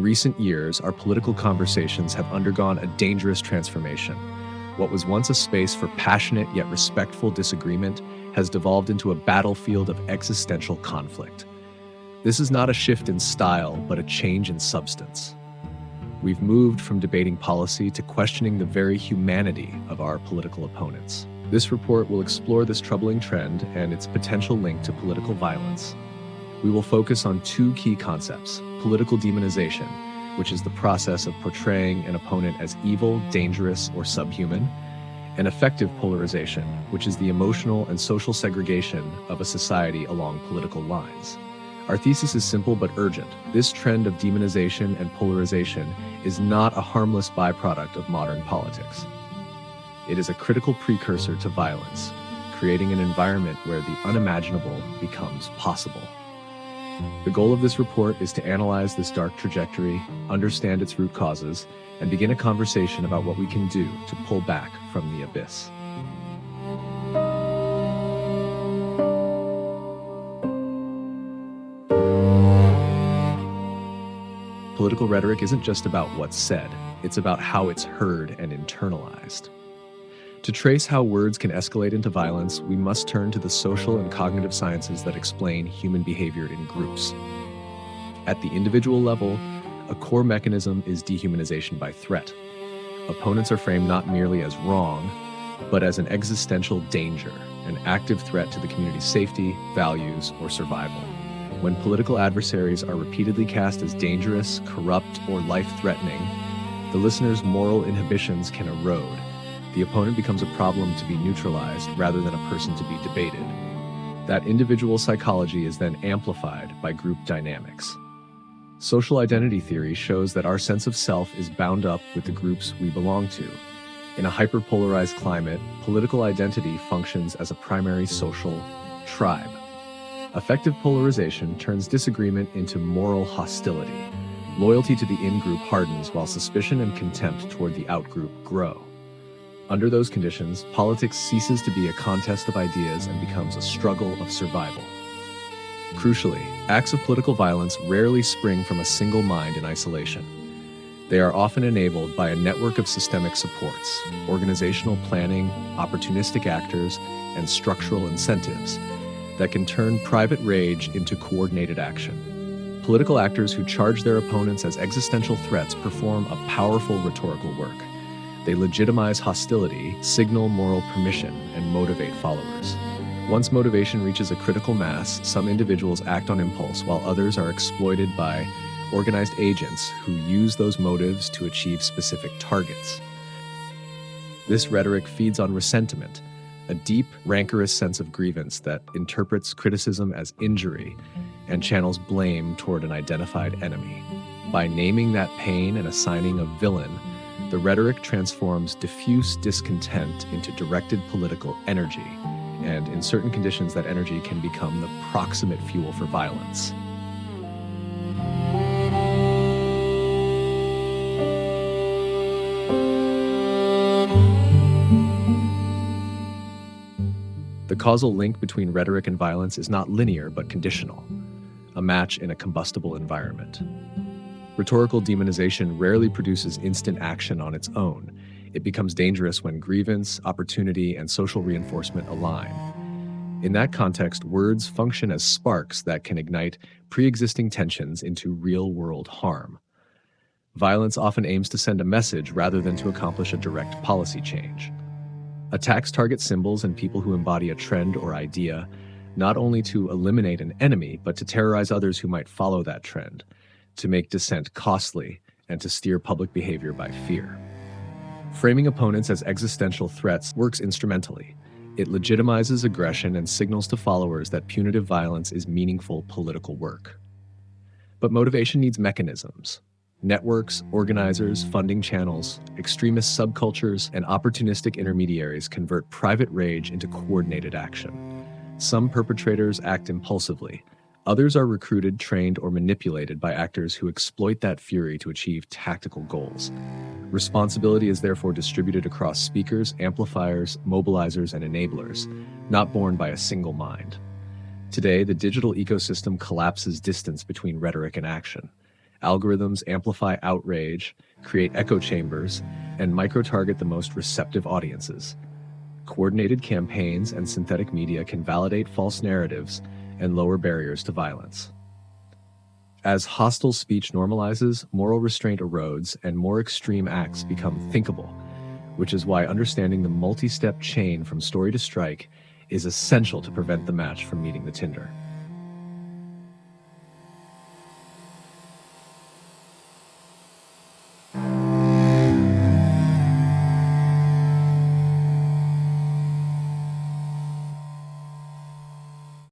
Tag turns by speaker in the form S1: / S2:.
S1: In recent years, our political conversations have undergone a dangerous transformation. What was once a space for passionate yet respectful disagreement has devolved into a battlefield of existential conflict. This is not a shift in style, but a change in substance. We've moved from debating policy to questioning the very humanity of our political opponents. This report will explore this troubling trend and its potential link to political violence. We will focus on two key concepts: political demonization, which is the process of portraying an opponent as evil, dangerous, or subhuman, and affective polarization, which is the emotional and social segregation of a society along political lines. Our thesis is simple but urgent. This trend of demonization and polarization is not a harmless byproduct of modern politics. It is a critical precursor to violence, creating an environment where the unimaginable becomes possible. The goal of this report is to analyze this dark trajectory, understand its root causes, and begin a conversation about what we can do to pull back from the abyss. Political rhetoric isn't just about what's said, it's about how it's heard and internalized. To trace how words can escalate into violence, we must turn to the social and cognitive sciences that explain human behavior in groups. At the individual level, a core mechanism is dehumanization by threat. Opponents are framed not merely as wrong, but as an existential danger, an active threat to the community's safety, values, or survival. When political adversaries are repeatedly cast as dangerous, corrupt, or life-threatening, the listener's moral inhibitions can erode. The opponent becomes a problem to be neutralized rather than a person to be debated. That individual psychology is then amplified by group dynamics. Social identity theory shows that our sense of self is bound up with the groups we belong to. In a hyperpolarized climate, political identity functions as a primary social tribe. Affective polarization turns disagreement into moral hostility. Loyalty to the in-group hardens while suspicion and contempt toward the out-group grow. Under those conditions, politics ceases to be a contest of ideas and becomes a struggle of survival. Crucially, acts of political violence rarely spring from a single mind in isolation. They are often enabled by a network of systemic supports, organizational planning, opportunistic actors, and structural incentives that can turn private rage into coordinated action. Political actors who charge their opponents as existential threats perform a powerful rhetorical work. They legitimize hostility, signal moral permission, and motivate followers. Once motivation reaches a critical mass, some individuals act on impulse while others are exploited by organized agents who use those motives to achieve specific targets. This rhetoric feeds on resentment, a deep, rancorous sense of grievance that interprets criticism as injury and channels blame toward an identified enemy. By naming that pain and assigning a villain, the rhetoric transforms diffuse discontent into directed political energy, and in certain conditions that energy can become the proximate fuel for violence. The causal link between rhetoric and violence is not linear but conditional, a match in a combustible environment. Rhetorical demonization rarely produces instant action on its own. It becomes dangerous when grievance, opportunity, and social reinforcement align. In that context, words function as sparks that can ignite pre-existing tensions into real-world harm. Violence often aims to send a message rather than to accomplish a direct policy change. Attacks target symbols and people who embody a trend or idea, not only to eliminate an enemy, but to terrorize others who might follow that trend, to make dissent costly, and to steer public behavior by fear. Framing opponents as existential threats works instrumentally. It legitimizes aggression and signals to followers that punitive violence is meaningful political work. But motivation needs mechanisms. Networks, organizers, funding channels, extremist subcultures, and opportunistic intermediaries convert private rage into coordinated action. Some perpetrators act impulsively. Others are recruited, trained, or manipulated by actors who exploit that fury to achieve tactical goals. Responsibility is therefore distributed across speakers, amplifiers, mobilizers, and enablers, not borne by a single mind. Today, the digital ecosystem collapses distance between rhetoric and action. Algorithms amplify outrage, create echo chambers, and micro-target the most receptive audiences. Coordinated campaigns and synthetic media can validate false narratives and lower barriers to violence. As hostile speech normalizes, moral restraint erodes, and more extreme acts become thinkable, which is why understanding the multi-step chain from story to strike is essential to prevent the match from meeting the tinder.